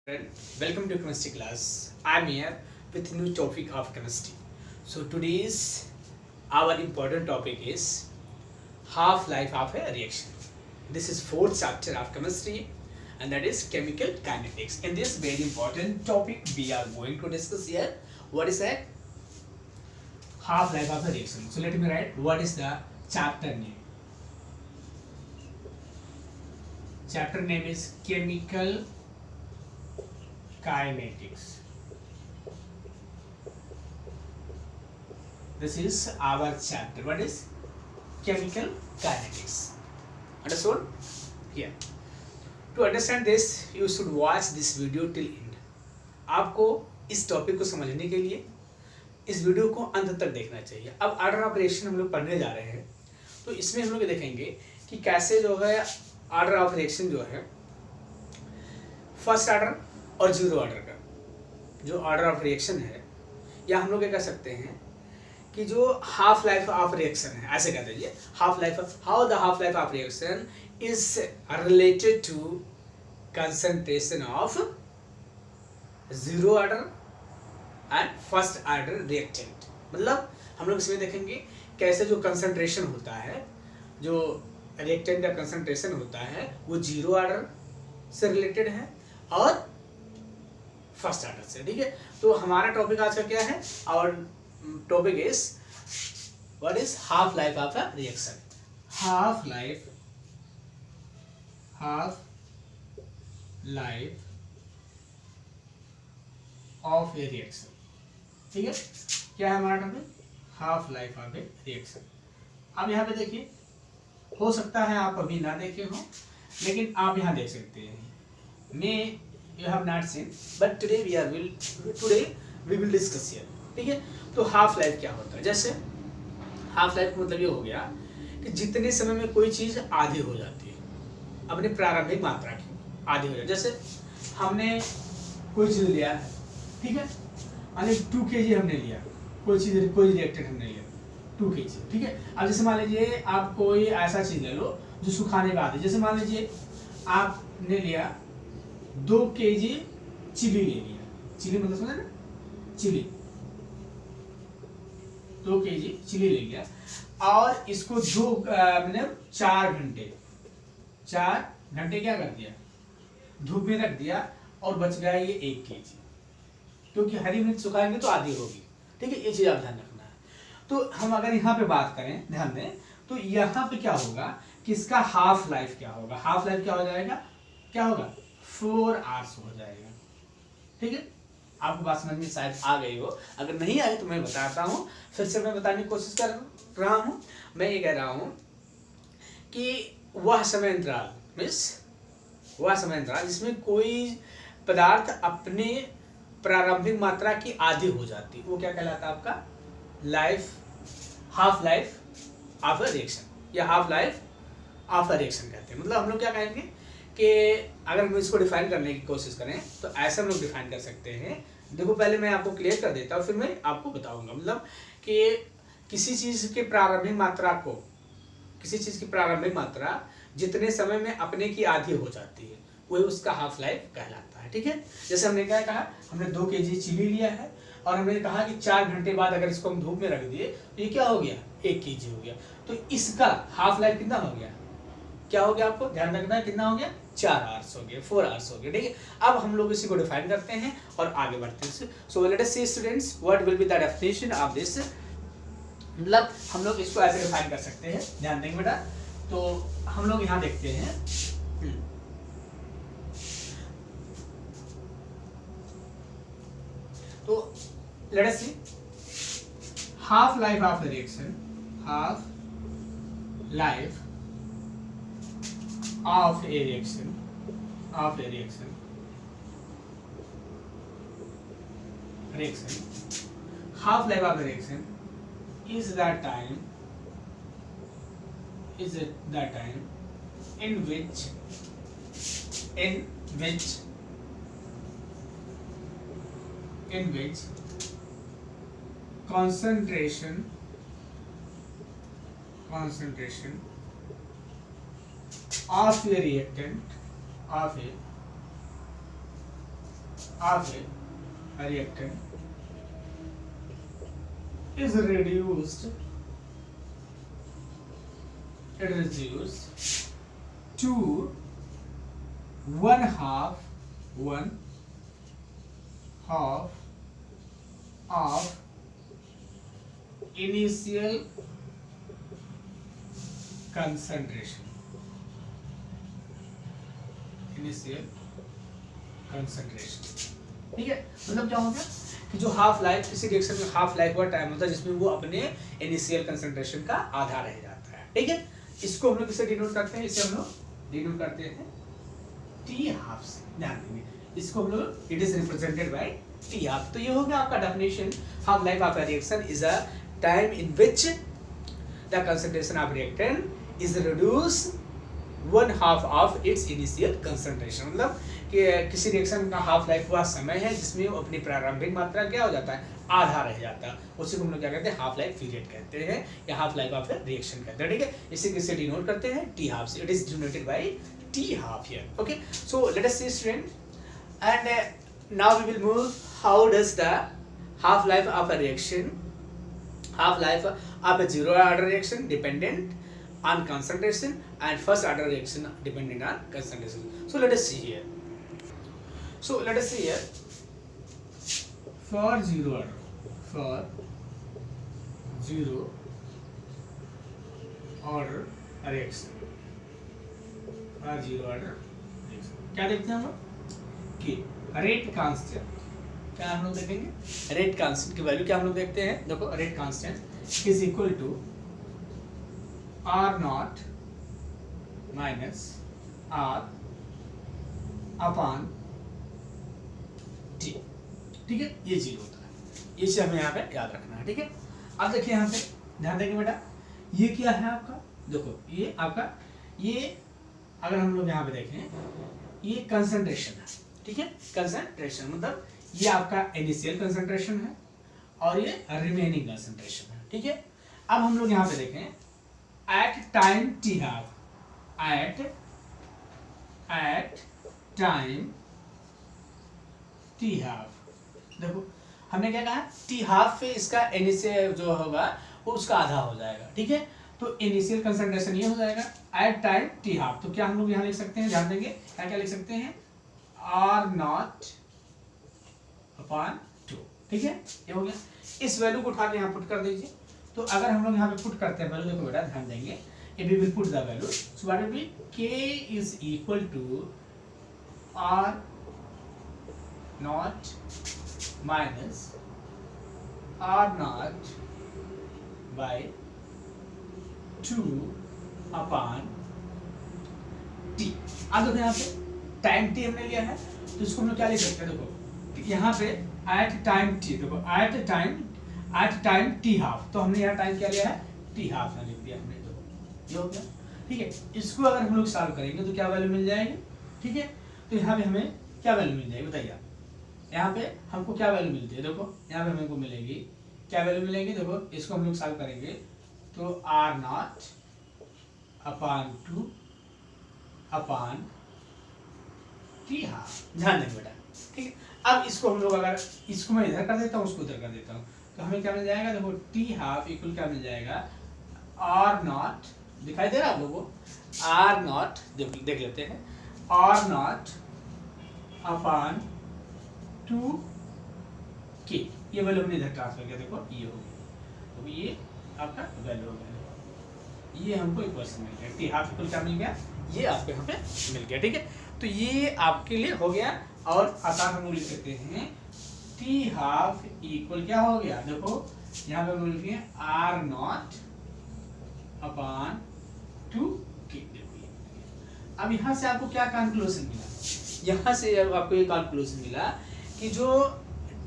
Friend, welcome to chemistry class. I'm here with new topic of chemistry. So today's our important topic is half-life of a reaction. This is fourth chapter of chemistry, and that is chemical kinetics. In this very important topic, we are going to discuss here what is that half-life of a reaction. So let me write what is the chapter name. Chapter name is chemical kinetics. This is our chapter. What is chemical kinetics? Understood? Here. To understand this, you should watch this video till end. आपको इस topic को समझने के लिए इस video को अंत तक देखना चाहिए. अब ऑर्डर ऑफ रिएक्शन हम लोग पढ़ने जा रहे हैं, तो इसमें हम लोग देखेंगे कि कैसे जो है ऑर्डर ऑफ रिएक्शन जो है फर्स्ट ऑर्डर और जीरो ऑर्डर का जो ऑर्डर ऑफ रिएक्शन है, या हम लोग क्या कह सकते हैं कि जो हाफ लाइफ ऑफ रिएक्शन है, ऐसे कहते हैं half life, how the half life of reaction is related to concentration of zero order and first order reactant. मतलब हम लोग इसमें देखेंगे कैसे जो कंसंट्रेशन होता है, जो रिएक्टेंट का कंसंट्रेशन होता है, वो जीरो ऑर्डर से रिलेटेड है और फर्स्ट ऑर्डर से. ठीक है, तो हमारा टॉपिक आज का क्या है? और topic is what is half life of a reaction. Half life of A reaction. ठीक है, क्या है हमारा topic? Half life of A reaction. अब यहाँ पे देखिए, हो सकता है आप अभी ना देखे हो, लेकिन आप यहाँ देख सकते हैं. मैं you have not seen, but today we will discuss here. ठीक है, तो हाफ लाइफ क्या होता है? जैसे हाफ लाइफ का मतलब ये हो गया कि जितने समय में कोई चीज आधी हो जाती है अपने प्रारंभिक मात्रा की, आधी हो जाती है. जैसे हमने कोई चीज लिया है, ठीक है, माने 2 kg हमने लिया, कोई रिएक्टेंट हमने लिया 2 kg. ठीक है, अब जैसे मान लीजिए आप कोई ऐसा चीज ले लो जो सुखाने के बाद है. जैसे मान लीजिए आपने लिया 2 kg चिली ले लिया. चिली मतलब समझे ना, चिली 2 kg चिली ले लिया और इसको मतलब 4 घंटे क्या कर दिया, धूप में रख दिया और बच गया ये 1 kg, क्योंकि हरी मिर्च सुखाएंगे तो आधी होगी. ठीक है, ये चीज आप ध्यान रखना है. तो हम अगर यहाँ पे बात करें, ध्यान दें, तो यहाँ पे क्या होगा कि इसका हाफ लाइफ क्या होगा? हाफ लाइफ क्या हो जाएगा? क्या होगा? 4 आवर्स हो जाएगा. ठीक है, आपको बात समझ में शायद आ गई हो. अगर नहीं आई तो मैं बताता हूँ, फिर से मैं बताने की कोशिश कर रहा हूँ. मैं ये कह रहा हूँ कि वह समय अंतराल जिसमें कोई पदार्थ अपने प्रारंभिक मात्रा की आधी हो जाती, वो क्या कहलाता है? आपका half life of a reaction, या half life of a reaction कहते हैं. मतलब हम लोग क्या कहेंगे कि अगर हम इसको डिफाइन करने की कोशिश करें तो ऐसे हम लोग डिफाइन कर सकते हैं. देखो, पहले मैं आपको क्लियर कर देता हूँ, फिर मैं आपको बताऊंगा. मतलब कि किसी चीज की प्रारंभिक मात्रा जितने समय में अपने की आधी हो जाती है, वही उसका हाफ लाइफ कहलाता है. ठीक है, जैसे हमने क्या कहा, हमने 2 kg चिली लिया है और हमने कहा कि 4 घंटे बाद अगर इसको हम धूप में रख दिए तो ये क्या हो गया? 1 kg हो गया. तो इसका हाफ लाइफ कितना हो गया? क्या हो गया? आपको ध्यान रखना है, कितना हो गया? 4 आवर्स हो गए, 4 आवर्स हो गए. ठीक है, अब हम लोग इसी को डिफाइन करते हैं और आगे बढ़ते हैं. So let us see students, what will be the definition of this. मतलब हम लोग इसको ऐसे डिफाइन कर सकते हैं. ध्यान देंगे बेटा, तो हम लोग यहाँ देखते हैं. तो let us see half life of the reaction, half life of a reaction half life of the reaction is the time in which concentration of a reactant of a reactant is reduced to one half of initial concentration. ठीक है, मतलब क्या हो गया कि जो half life, किसी reaction में हाफ लाइफ का टाइम होता है जिसमें वो अपने इनिशियल कंसंट्रेशन का आधा रह जाता है। ठीक है, इसको हम लोग किससे डिनोट करते हैं? इसे हम लोग डिनोट करते हैं टी हाफ से। ध्यान देंगे, इसको हम लोग it is represented by T half. तो ये हो गया आपका definition. Half life of a reaction is a time in which the concentration of reactant is reduced one half of its initial concentration. मतलब कि किसी रिएक्शन का हाफ लाइफ वह समय है जिसमें वो अपनी प्रारंभिक मात्रा क्या हो जाता है, आधा रह जाता है। उसी को हम लोग क्या कहते हैं, हाफ लाइफ पीरियड कहते हैं या हाफ लाइफ ऑफ रिएक्शन कहते हैं। ठीक है, इसे किससे डिनोट करते हैं? टी हाफ से। It is denoted by T half here. Okay, so let us see student, and now we will move how does the half life of a reaction, half life of a zero order reaction dependent on concentration and first order reaction dependent on concentration. So let us see here. For zero order reaction, क्या देखते हैं हम लोग कि rate constant, क्या हम लोग देखेंगे रेट कांस्टेंट की वैल्यू क्या हम लोग देखते हैं। देखो rate constant is equal to R nought minus R upon T. ठीक है, ये जीरो होता है, ये चीज हमें यहाँ पे याद रखना है। ठीक है, अब देखिए यहाँ पे ध्यान देंगे बेटा, ये क्या है आपका, देखो ये आपका, ये अगर हम लोग यहाँ पे देखें ये कंसंट्रेशन है। ठीक है, कंसंट्रेशन मतलब ये आपका इनिशियल कंसंट्रेशन है और ये रिमेनिंग कंसंट्रेशन है। ठीक है, अब हम लोग यहाँ पे देखें at time T half, at time T half. देखो हमने क्या कहा, टी हाफ पे इसका इनिशियल जो होगा वो उसका आधा हो जाएगा। ठीक है, तो इनिशियल कंसंट्रेशन ये हो जाएगा एट टाइम टी हाफ। तो क्या हम लोग यहाँ लिख सकते हैं, ध्यान देंगे क्या क्या लिख सकते हैं, आर नॉट अपॉन 2। ठीक है, ये हो गया। इस वैल्यू को उठा के यहाँ पुट कर दीजिए। तो अगर हम लोग यहाँ पे पुट करते हैं वैल्यू, देखो बेटा ध्यान देंगे, if we will put the value, so what will be k is equal to r naught minus r naught by 2 upon t। अब देखो यहाँ पे टाइम t हमने लिया है तो इसको हम लोग क्या लिख सकते हैं, देखो यहाँ पे एट टाइम t, देखो एट टाइम t हाफ, तो हमने यहाँ टाइम क्या लिया है, t हाफ में लिख दिया हमने, ये हो गया। ठीक है, इसको अगर हम लोग सॉल्व करेंगे तो क्या वैल्यू मिल जाएगी। ठीक है, तो यहाँ पे हमें क्या वैल्यू मिल जाएगी बताइए, यहाँ पे हमको क्या वैल्यू मिलती है, देखो यहाँ पे हमको मिलेगी क्या वैल्यू मिलेगी, देखो इसको हम लोग सॉल्व करेंगे तो R nought upon 2 upon T half. ध्यान देंगे बेटा। ठीक है, अब इसको हम लोग अगर इसको मैं इधर कर देता हूँ, उसको उधर कर देता हूँ, तो हमें क्या मिल जाएगा, देखो टी हाफ इक्वल क्या मिल जाएगा, आर नॉट, दिखाई दे रहा है आप लोगों को, आर नॉट देख लेते हैं, आर नॉट अपॉन 2 के, ये वैल्यू हमने इधर ट्रांसफर किया, देखो ये हो गया, तो ये आपका वैल्यू हो गया, ये हमको इक्वेशन मिल गया, टी हाफ इक्वल क्या मिल गया, ये आपको यहाँ पे मिल गया। ठीक है, तो ये आपके लिए हो गया। और आसान हम लिख सकते हैं टी हाफ इक्वल क्या हो गया, देखो यहाँ पे हम लिखे आर नॉट अपॉन 2 के। देखो अब यहाँ से आपको क्या कंक्लूजन मिला, यहाँ से आपको ये कंक्लूजन मिला कि जो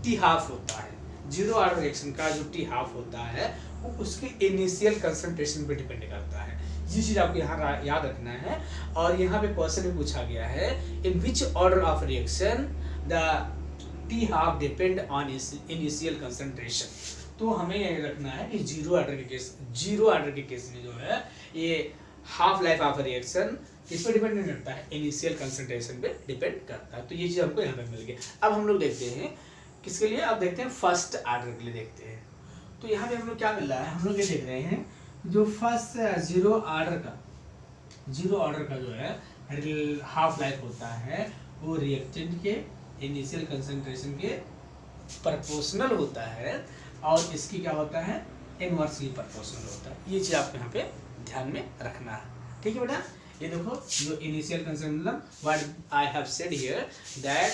टी हाफ होता है, जीरो ऑर्डर रिएक्शन का जो टी हाफ होता है वो उसके इनिशियल कंसंट्रेशन पे डिपेंड करता है। ये चीज आपको यहाँ याद रखना है। और यहाँ पे क्वेश्चन में पूछा गया है in which order of reaction the T half depend on initial concentration. तो हमें ये रखना है कि जीरो ऑर्डर के केस में जो है ये हाफ लाइफ ऑफ रिएक्शन किस पे डिपेंड नहीं करता है, इनिशियल कंसंट्रेशन पे डिपेंड करता है। तो ये चीज़ हमको यहाँ पे मिल गई। अब हम लोग देखते हैं किसके लिए, अब देखते हैं फर्स्ट ऑर्डर के लिए देखते हैं। तो यहाँ पे हम लोग क्या मिल रहा है, हम लोग ये देख रहे हैं जो फर्स्ट जीरो ऑर्डर का जो है हाफ लाइफ होता है वो रिएक्टेंट के इनिशियल कंसंट्रेशन के प्रोपोर्शनल होता है, और इसकी क्या होता है, इनवर्सली प्रोपोर्शनल होता है। ये चीज़ आपको यहाँ पे ध्यान में रखना है, ठीक है बेटा। ये देखो जो इनिशियल कंसंट्रेशन, मतलब what I have said here that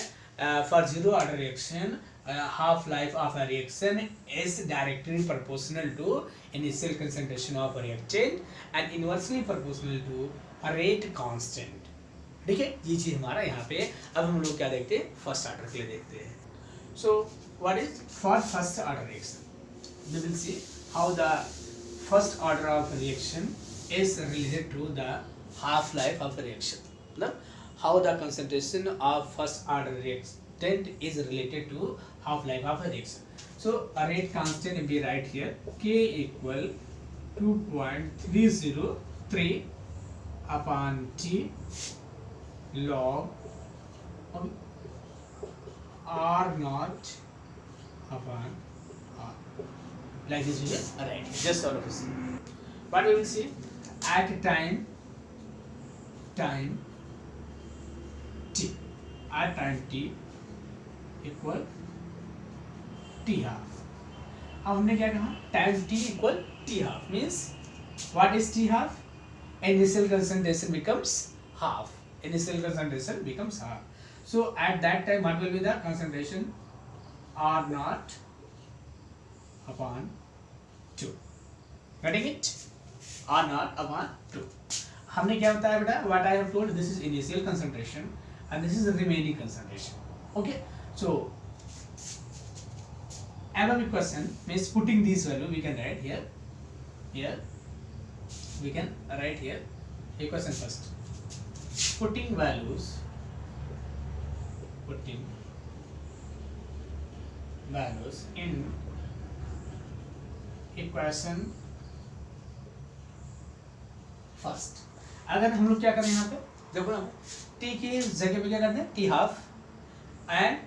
for zero order reaction half life of a reaction is directly proportional to initial concentration of a reactant and inversely proportional to a rate constant, ठीक है। ये चीज हमारा यहाँ पे। अब हम लोग क्या देखते हैं, फर्स्ट ऑर्डर के लिए देखते हैं। So what is for first order reaction, we will see how the first order of reaction is related to the half life of reaction, मतलब how the concentration of first order reaction is related to half life of a reaction. So a rate constant will be right here, K equal 2.303 upon T log R naught upon R. Like this we will write here. Just all of us. What we will see at time T, at time T equal T half. अब हमने क्या कहा, time T equal T half means what is T half, initial concentration becomes half, initial concentration becomes half. So at that time what will be the concentration, R nought upon 2, getting it, R nought upon 2। हमने क्या बताया बेटा, what I have told, this is initial concentration and this is remaining concentration, okay. So above equation means putting this value we can write here, we can write here equation first, putting values in equation first। अगर हम लोग क्या करें यहाँ पे, देखो ना t की जगह पे क्या करते हैं, टी हाफ, एंड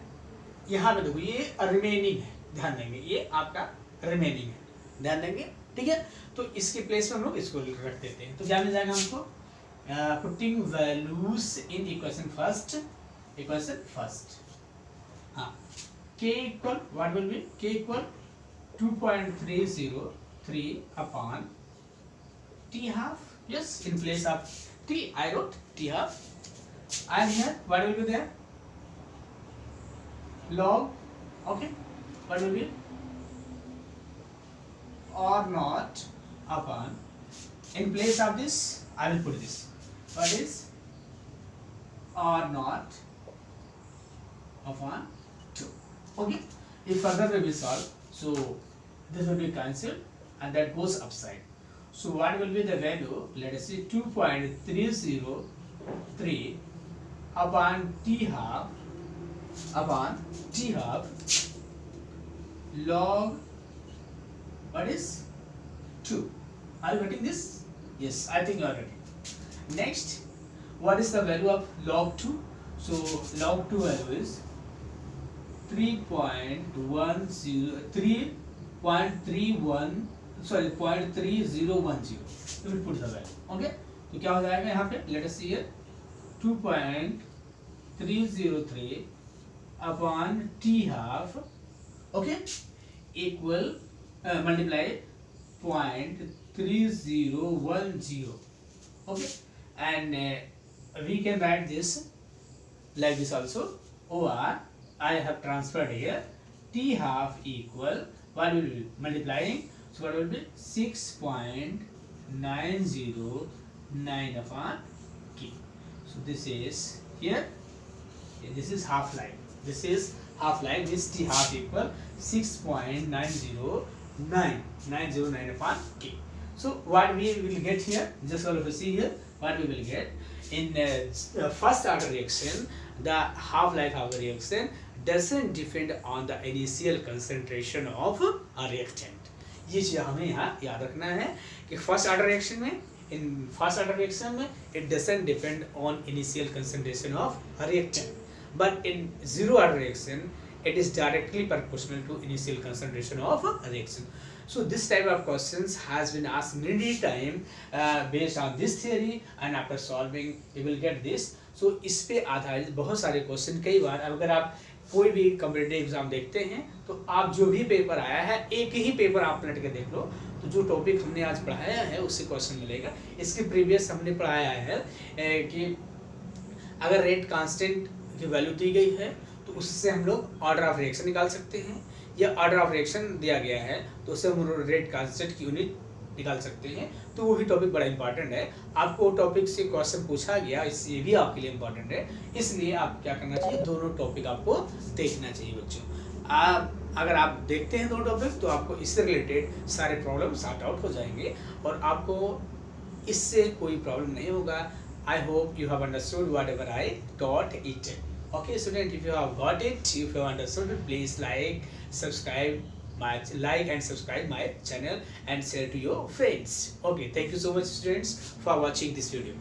यहाँ पे देखो ये रिमेनिंग है, ध्यान देंगे ये आपका रिमेनिंग है, ध्यान देंगे, ठीक है। तो इसके प्लेस में हम लोग इसको रख देते हैं। तो क्या मिल जाएगा हमको, putting values in equation first, हाँ, k equal what will B, k equal 2.303 upon t half, yes, in place of t I wrote t half, and here what will be there, log, okay, what will be or not upon, in place of this I will put this, what is or not upon 2, okay। If further we will solve, so this will be cancelled and that goes upside. So what will be the value, let us see, 2.303 upon t half log, what is 2, are you getting this? Yes, I think you are getting. Next, what is the value of log 2? So log 2 value is 0.3010, you will put the value, okay। तो क्या हो जाएगा यहाँ पे, let us see here, 2.303 upon t half, okay, equal multiply 0.3010, okay, and we can write this like this also, or I have transferred here t half equal, what will be multiplying, so what will be 6.909 upon k. So this is here, this is half life, this t half equal 6.909 upon k. So what we will get here, just all of us see here, what we will get in first order reaction, the half life of a reaction doesn't depend on the initial concentration of a reactant. ये चीज हमें यहाँ याद रखना है कि first order reaction में in first order reaction it doesn't depend on initial concentration of a reactant, but in zero order reaction it is directly proportional to initial concentration of a reaction. So this type of questions has been asked many times based on this theory, and after solving you will get this. So इस पे आधारित बहुत सारे question, कई बार अगर आप कोई भी कॉम्पिटिटिव एग्जाम देखते हैं तो आप जो भी पेपर आया है एक ही पेपर आप पलट के देख लो, तो जो टॉपिक हमने आज पढ़ाया है उससे क्वेश्चन मिलेगा। इसके प्रीवियस हमने पढ़ाया है कि अगर रेट कांस्टेंट की वैल्यू दी गई है तो उससे हम लोग ऑर्डर ऑफ रिएक्शन निकाल सकते हैं, या ऑर्डर ऑफ रिएक्शन दिया गया है तो उससे हम रेट कांस्टेंट की यूनिट निकाल सकते हैं। तो वो भी टॉपिक बड़ा इंपॉर्टेंट है, आपको टॉपिक से क्वेश्चन पूछा गया, ये भी आपके लिए इंपॉर्टेंट है, इसलिए आप क्या करना चाहिए, दोनों टॉपिक आपको देखना चाहिए बच्चों। अगर आप देखते हैं दोनों टॉपिक तो आपको इससे रिलेटेड सारे प्रॉब्लम सॉर्ट आउट हो जाएंगे और आपको इससे कोई प्रॉब्लम नहीं होगा। I hope you have understood what ever I taught it. Okay student, if you have got it, if you have understood it, please like and subscribe my channel and share to your friends. Okay, thank you so much students for watching this video.